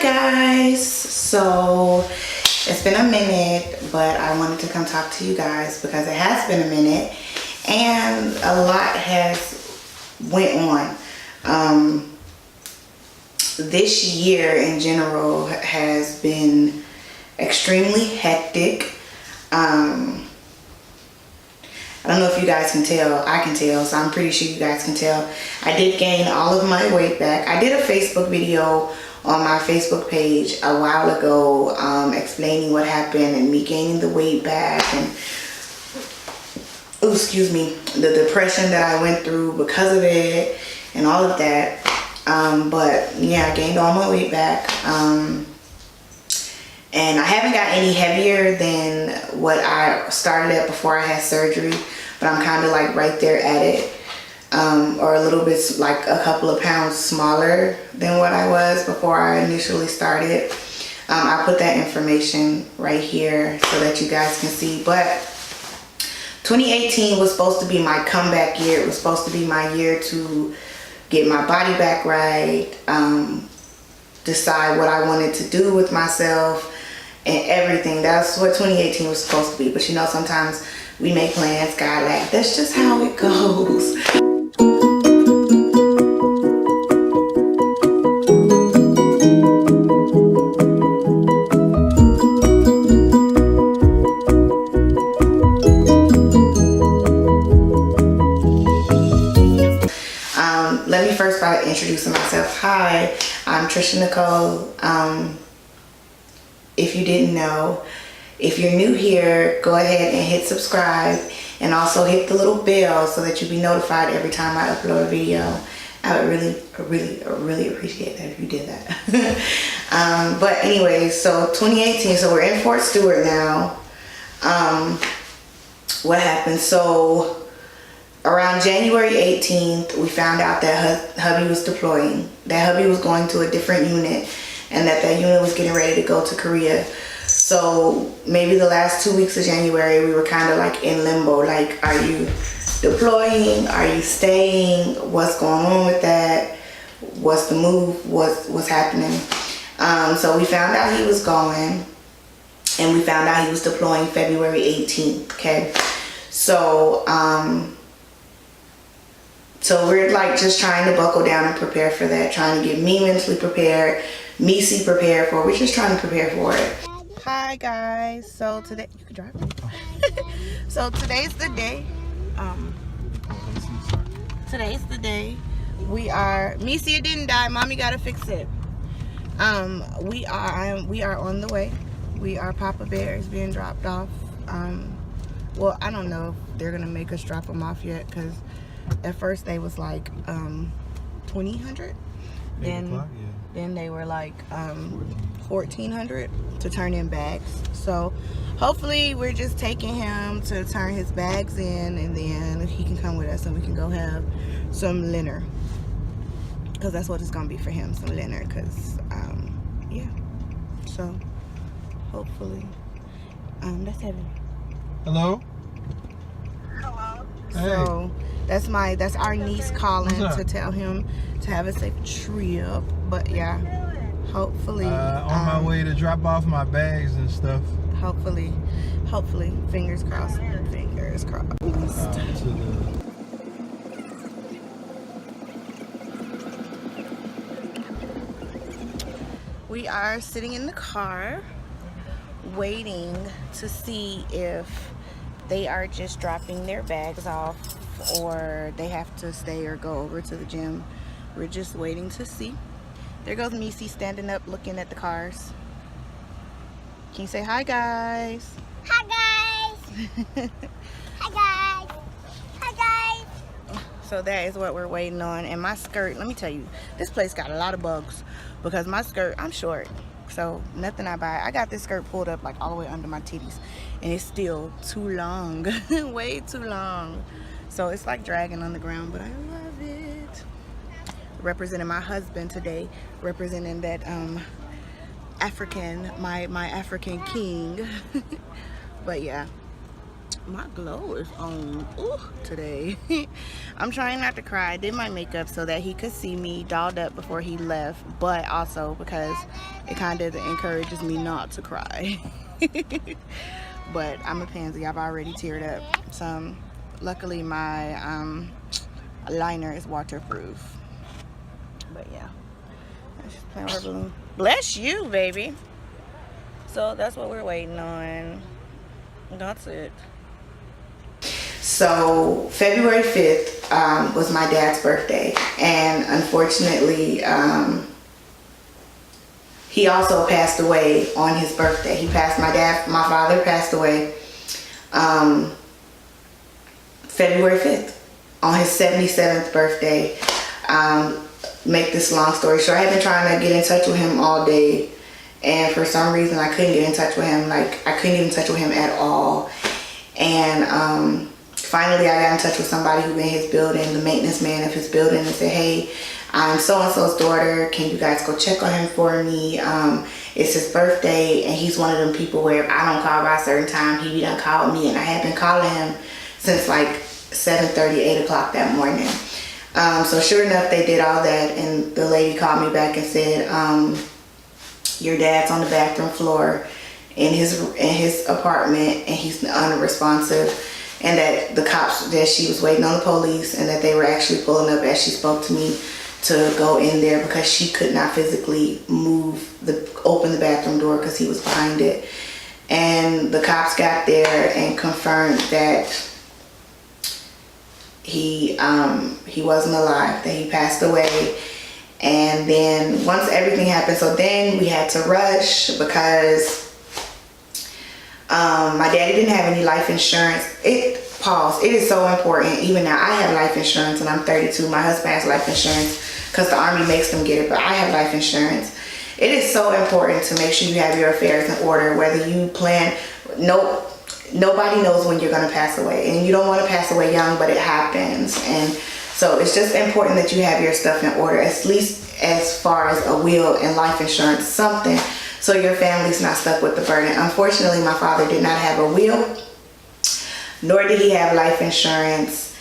guys, so it's been a minute, but I wanted to come talk to you guys because it has been a minute and a lot has went on. This year in general has been extremely hectic. I don't know if you guys can tell. I can tell, so I'm pretty sure you guys can tell. I did gain all of my weight back. I did a Facebook video on my Facebook page a while ago explaining what happened and me gaining the weight back and, oh, excuse me, the depression that I went through because of it and all of that. But yeah, I gained all my weight back. And I haven't got any heavier than what I started at before I had surgery, but I'm kind of like right there at it, or a little bit, like a couple of pounds smaller than what I was before I initially started. I put that information right here so that you guys can see. But 2018 was supposed to be my comeback year. It was supposed to be my year to get my body back right, decide what I wanted to do with myself and everything. That's what 2018 was supposed to be. But you know, sometimes we make plans, God, like, that's just how it goes. Let me first start introducing myself. Hi, I'm TriciaNicole. If you didn't know, if you're new here, go ahead and hit subscribe and also hit the little bell so that you'll be notified every time I upload a video. I would really appreciate that if you did that. But anyway, so 2018, so we're in Fort Stewart now. What happened? So around January 18th, we found out that hubby was deploying. That hubby was going to a different unit and that unit was getting ready to go to Korea. So maybe the last 2 weeks of January, we were kind of like in limbo. Like, are you deploying? Are you staying? What's going on with that? What's the move? What's happening? So we found out he was going, and we found out he was deploying February 18th, okay? So, so we're like just trying to buckle down and prepare for that, trying to get me mentally prepared, Missy prepared for it. We're just trying to prepare for it. Hi guys, so today, you can drive it. So today's the day. Today's the day. We are, Missy, it didn't die, mommy gotta fix it. We are on the way. We are Papa Bear is being dropped off. Well, I don't know if they're gonna make us drop them off yet, because at first they was like $2,000. Then they were like $1,400 to turn in bags. So hopefully we're just taking him to turn his bags in, and then he can come with us and we can go have some dinner, because that's what it's gonna be for him, some dinner. Because yeah, so hopefully that's heaven. Hello. So that's our niece calling to tell him to have a safe trip. But yeah, hopefully on my way to drop off my bags and stuff. Hopefully, fingers crossed. Fingers crossed. We are sitting in the car waiting to see if they are just dropping their bags off or they have to stay or go over to the gym. We're just waiting to see. There goes Missy standing up looking at the cars. Can you say hi, guys? Hi, guys. Hi, guys. Hi, guys. So that is what we're waiting on. And my skirt, let me tell you, this place got a lot of bugs because my skirt, I'm short. So nothing I buy. I got this skirt pulled up like all the way under my titties, and it's still too long. Way too long. So it's like dragging on the ground, but I love it. Representing my husband today, representing that African, my African king. But yeah, My glow is on today. I'm trying not to cry. I did my makeup so that he could see me dolled up before he left, but also because it kind of encourages me not to cry. But I'm a pansy. I've already teared up some. Luckily my liner is waterproof. But yeah, I'm just playing with her balloon. Bless you, baby. So that's what we're waiting on. That's it. So February 5th was my dad's birthday, and unfortunately he also passed away on his birthday. My father passed away February 5th on his 77th birthday. Make this long story short, I had been trying to get in touch with him all day, and for some reason I couldn't get in touch with him. Like, I couldn't get in touch with him at all. And finally I got in touch with somebody who in his building, the maintenance man of his building, and said, hey, I'm so-and-so's daughter. Can you guys go check on him for me? It's his birthday, and he's one of them people where I don't call by a certain time, he done called me, and I had been calling him since like 7:30, 8 o'clock that morning. So sure enough, they did all that, and the lady called me back and said, your dad's on the bathroom floor in his apartment, and he's unresponsive, and that the cops, that she was waiting on the police, and that they were actually pulling up as she spoke to me to go in there because she could not physically open the bathroom door because he was behind it. And the cops got there and confirmed that he wasn't alive, that he passed away. And then once everything happened, so then we had to rush because my daddy didn't have any life insurance. It is so important. Even now, I have life insurance and I'm 32. My husband has life insurance because the Army makes them get it, but I have life insurance. It is so important to make sure you have your affairs in order, whether you plan. Nobody knows when you're going to pass away, and you don't want to pass away young, but it happens. And so it's just important that you have your stuff in order, at least as far as a will and life insurance, something, so your family's not stuck with the burden. Unfortunately, my father did not have a will, nor did he have life insurance.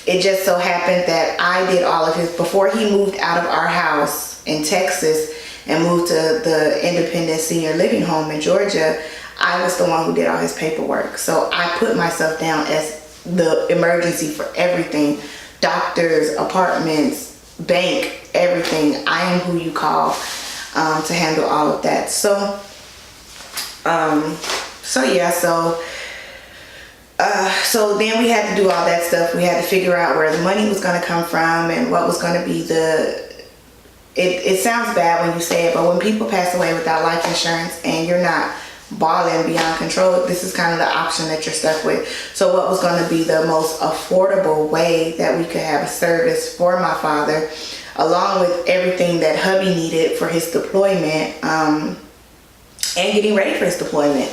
It just so happened that I did all of his, before he moved out of our house in Texas and moved to the independent senior living home in Georgia, I was the one who did all his paperwork. So I put myself down as the emergency for everything. Doctors, apartments, bank, everything. I am who you call to handle all of that. So then we had to do all that stuff. We had to figure out where the money was going to come from and what was going to be it sounds bad when you say it, but when people pass away without life insurance and you're not balling beyond control, this is kind of the option that you're stuck with. So what was going to be the most affordable way that we could have a service for my father, along with everything that hubby needed for his deployment, and getting ready for his deployment.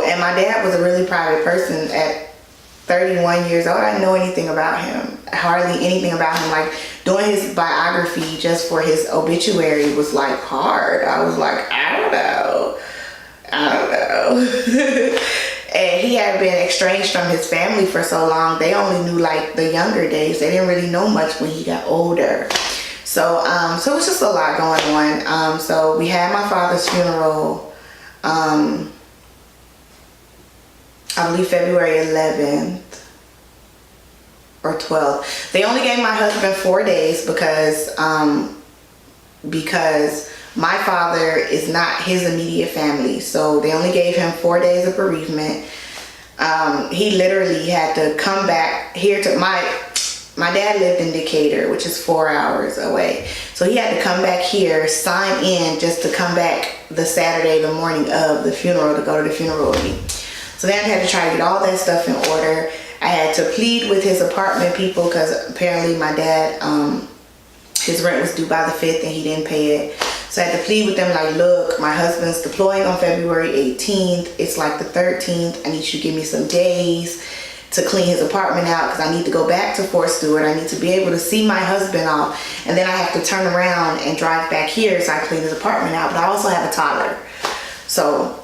And my dad was a really private person. At 31 years old, I didn't know anything about him, hardly anything about him. Like, doing his biography just for his obituary was like hard. I was like, I don't know. And he had been estranged from his family for so long, they only knew like the younger days. They didn't really know much when he got older. So it was just a lot going on. So we had my father's funeral, I believe February 11th or 12th. They only gave my husband 4 days because my father is not his immediate family. So they only gave him 4 days of bereavement. He literally had to come back here to my dad lived in Decatur, which is 4 hours away. So he had to come back here, sign in just to come back the Saturday, the morning of the funeral, to go to the funeral with me. So then I had to try to get all that stuff in order. I had to plead with his apartment people because apparently my dad, his rent was due by the 5th and he didn't pay it. So I had to plead with them like, look, my husband's deploying on February 18th. It's like the 13th. I need you to give me some days to clean his apartment out because I need to go back to Fort Stewart. I need to be able to see my husband off. And then I have to turn around and drive back here so I clean his apartment out. But I also have a toddler. So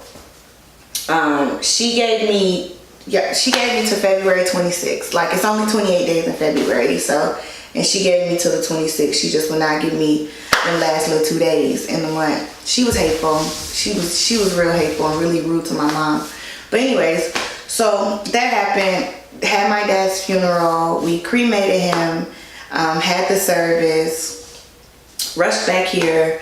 She gave me to February 26th. Like, it's only 28 days in February, so, and she gave me to the 26th. She just would not give me the last little 2 days in the month. She was hateful. She was real hateful and really rude to my mom. But anyways, so that happened. Had my dad's funeral. We cremated him. Had the service. Rushed back here.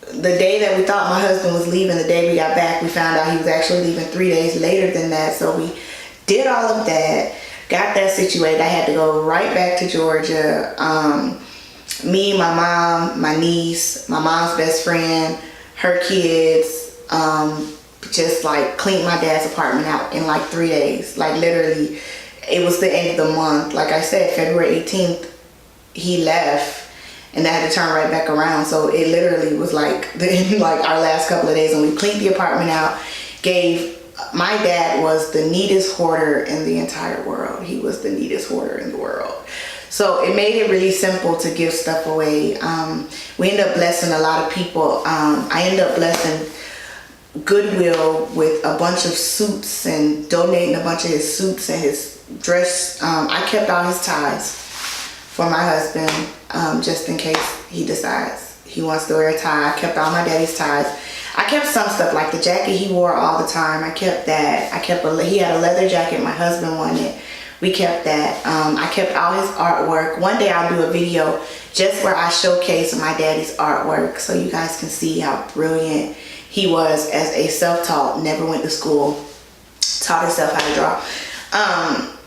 The day that we thought my husband was leaving, the day we got back, we found out he was actually leaving 3 days later than that. So we did all of that, got that situated. I had to go right back to Georgia. Me, my mom, my niece, my mom's best friend, her kids, just like cleaned my dad's apartment out in like 3 days. Like, literally, it was the end of the month. Like I said, February 18th, he left. And I had to turn right back around. So it literally was like our last couple of days, and we cleaned the apartment out. My dad was the neatest hoarder in the entire world. He was the neatest hoarder in the world. So it made it really simple to give stuff away. We ended up blessing a lot of people. I ended up blessing Goodwill with a bunch of suits and donating a bunch of his suits and his dress. I kept all his ties for my husband, just in case he decides he wants to wear a tie. I kept all my daddy's ties. I kept some stuff, like the jacket he wore all the time. I kept that. He had a leather jacket my husband wanted. We kept that. I kept all his artwork. One day I'll do a video just where I showcase my daddy's artwork so you guys can see how brilliant he was as a self-taught, never went to school, taught himself how to draw.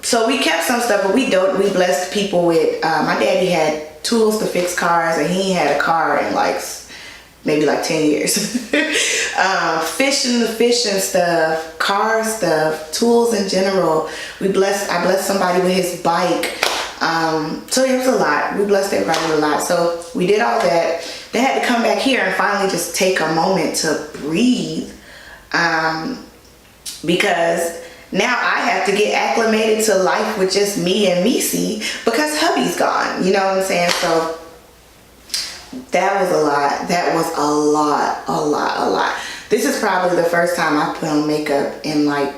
So we kept some stuff, but we blessed people with, my daddy had tools to fix cars, and he had a car in maybe 10 years. Fishing stuff, car stuff, tools in general. I blessed somebody with his bike. So it was a lot. We blessed everybody with a lot. So we did all that. They had to come back here and finally just take a moment to breathe. Because now I have to get acclimated to life with just me and Missy because hubby's gone. You know what I'm saying? So that was a lot. That was a lot. This is probably the first time I put on makeup in I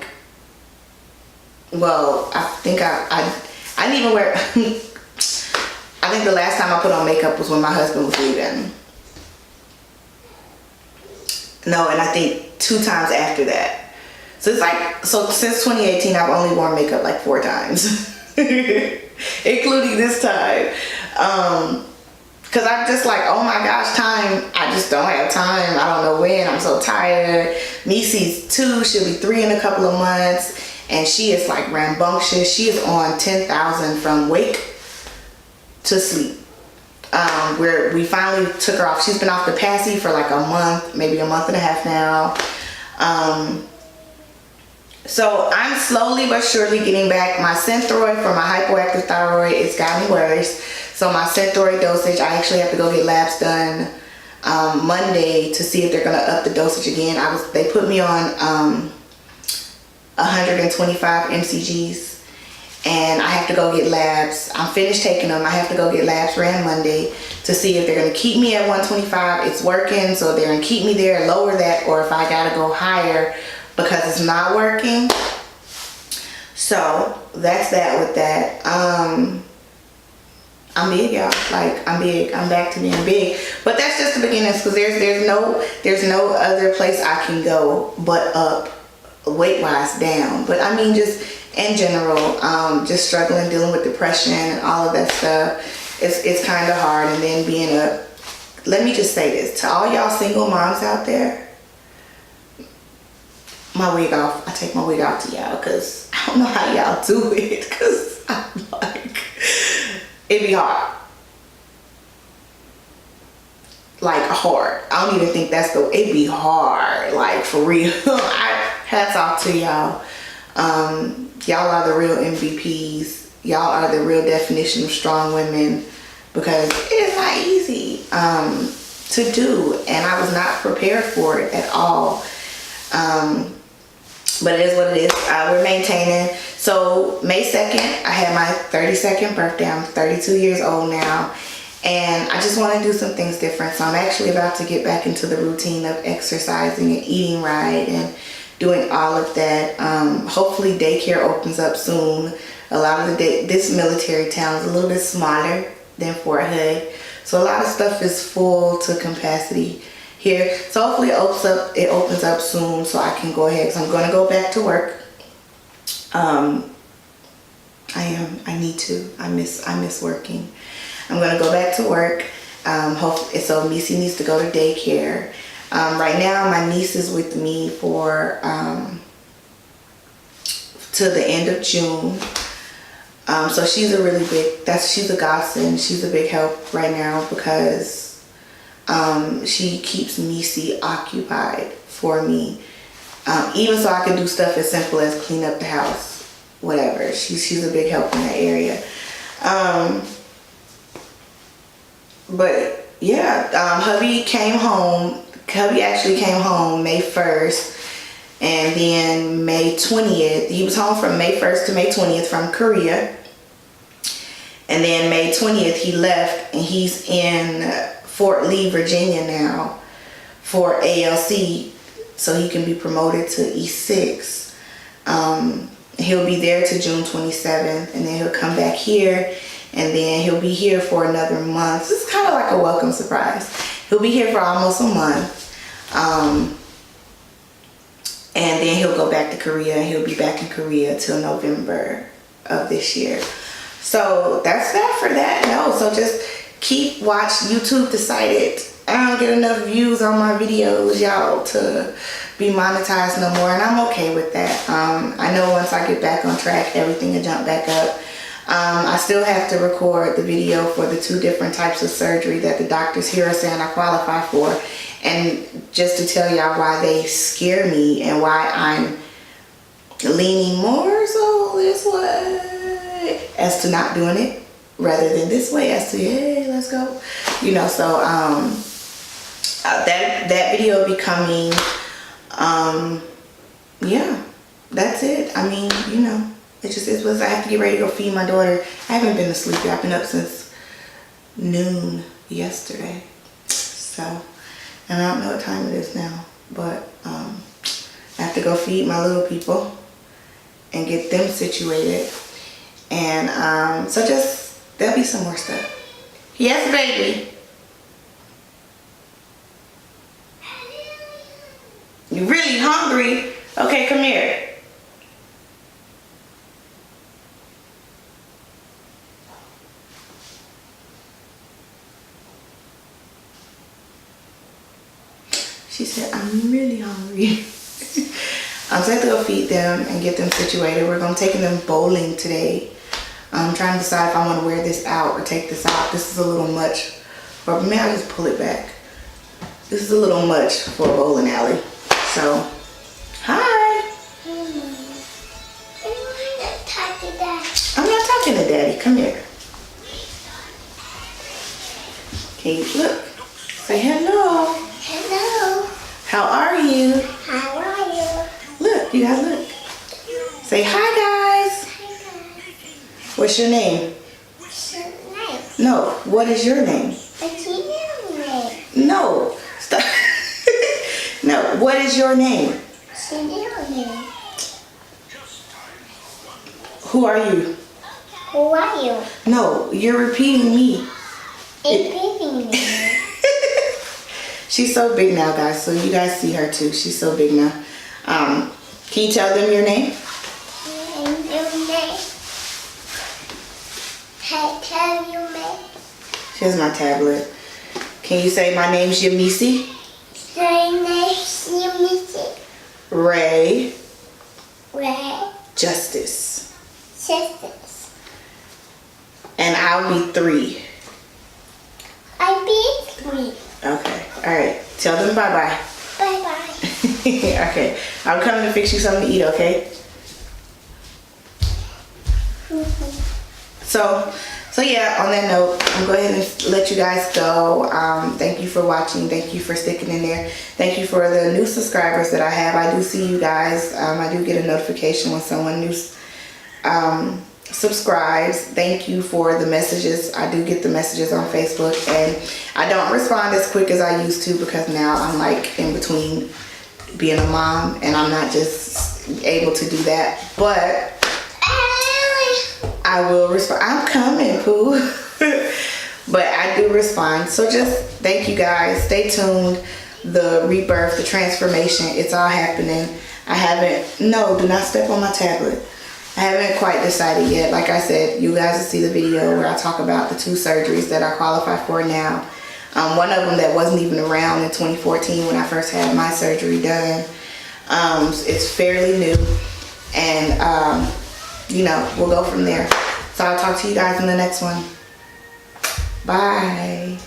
think I didn't even wear, I think the last time I put on makeup was when my husband was leaving. No, and I think 2 times after that. So it's since 2018, I've only worn makeup 4 times, including this time. Cause I'm just oh my gosh, time. I just don't have time. I don't know when. I'm so tired. Missy's 2, she'll be 3 in a couple of months. And she is rambunctious. She is on 10,000 from wake to sleep. Where we finally took her off. She's been off the passy for a month, maybe a month and a half now. So I'm slowly but surely getting back. My Synthroid for my hypoactive thyroid, it's gotten worse. So my Synthroid dosage, I actually have to go get labs done Monday to see if they're gonna up the dosage again. They put me on 125 mcgs, and I have to go get labs. I'm finished taking them. I have to go get labs ran Monday to see if they're gonna keep me at 125. It's working, so they're gonna keep me there, lower that, or if I gotta go higher because it's not working. So that's that with that. I'm big, y'all. I'm big. I'm back to being big. But that's just the beginning, because there's no other place I can go but up, weight wise down. But I mean, just in general, just struggling, dealing with depression and all of that stuff. It's kind of hard. And then let me just say this to all y'all single moms out there. My wig off. I take my wig off to y'all because I don't know how y'all do it, because I'm it'd be hard. Hard. I don't even think it'd be hard. For real. Hats off to y'all. Y'all are the real MVPs. Y'all are the real definition of strong women, because it is not easy to do, and I was not prepared for it at all. But it is what it is. We're maintaining. So May 2nd, I had my 32nd birthday. I'm 32 years old now. And I just want to do some things different. So I'm actually about to get back into the routine of exercising and eating right and doing all of that. Hopefully daycare opens up soon. A lot of this military town is a little bit smaller than Fort Hood. So a lot of stuff is full to capacity here. So hopefully it opens up soon so I can go ahead. Because I'm going to go back to work. I need to. I miss working. I'm going to go back to work. So Missy needs to go to daycare. Right now my niece is with me for to the end of June. So she's a really big, she's a godsend. She's a big help right now because she keeps Missy occupied for me. Even so I can do stuff as simple as clean up the house, whatever. She's a big help in that area. But yeah, hubby actually came home May 1st, and then May 20th, he was home from May 1st to May 20th from Korea. And then May 20th he left, and he's in Fort Lee, Virginia now for ALC, so he can be promoted to E6. He'll be there to June 27th, and then he'll come back here, and then he'll be here for another month. This is kind of like a welcome surprise. He'll be here for almost a month. And then he'll go back to Korea, and he'll be back in Korea till November of this year. So that's that for that. No, so just keep watch. YouTube decided I don't get enough views on my videos, y'all, to be monetized no more, and I'm okay with that. I know once I get back on track, everything will jump back up. I still have to record the video for the 2 different types of surgery that the doctors here are saying I qualify for, and just to tell y'all why they scare me and why I'm leaning more so this way as to not doing it rather than this way as to, hey, let's go, you know. So that video will be coming. Yeah, that's it. I mean, you know, it just is what I have to get ready to go feed my daughter. I haven't been asleep. I've been up since noon yesterday. So, and I don't know what time it is now, but I have to go feed my little people and get them situated. And so just, there'll be some more stuff. Yes, baby. You really hungry? Okay, come here. She said, I'm really hungry. So I have to go feed them and get them situated. We're going to take them bowling today. I'm trying to decide if I want to wear this out or take this out. This is a little much. Or maybe I'll just pull it back. This is a little much for a bowling alley. So, hi. I'm not talking to Daddy. Come here. Okay, look. Say hello. Hello. How are you? How are you? Look, you guys look. Say hi, guys. What's your name? What's your name? No, what is your name? What's your name? No, stop. No, what is your name? What's your name? Who are you? Who are you? No, you're repeating me. Repeating me. She's so big now, guys, so you guys see her too. She's so big now. Can you tell them your name? And your name. Hey, tell your name. Here's my tablet. Can you say my name's Yamisi? Your name's Yamisi. Ray. Ray. Justice. Sisters. And I'll be 3. I be 3. Okay. All right. Tell them bye-bye. Bye-bye. Okay. I'm coming to fix you something to eat, okay? So yeah, on that note, I'm going to go ahead and let you guys go. Thank you for watching. Thank you for sticking in there. Thank you for the new subscribers that I have. I do see you guys. I do get a notification when someone new subscribes. Thank you for the messages. I do get the messages on Facebook, and I don't respond as quick as I used to because now I'm like in between being a mom and I'm not just able to do that. But I will respond. I'm coming, Pooh. But I do respond. So just thank you guys. Stay tuned. The rebirth, the transformation, it's all happening. I haven't, no, do not step on my tablet. I haven't quite decided yet. Like I said, you guys will see the video where I talk about the 2 surgeries that I qualify for now. One of them that wasn't even around in 2014 when I first had my surgery done. It's fairly new, and you know, we'll go from there. So I'll talk to you guys in the next one. Bye.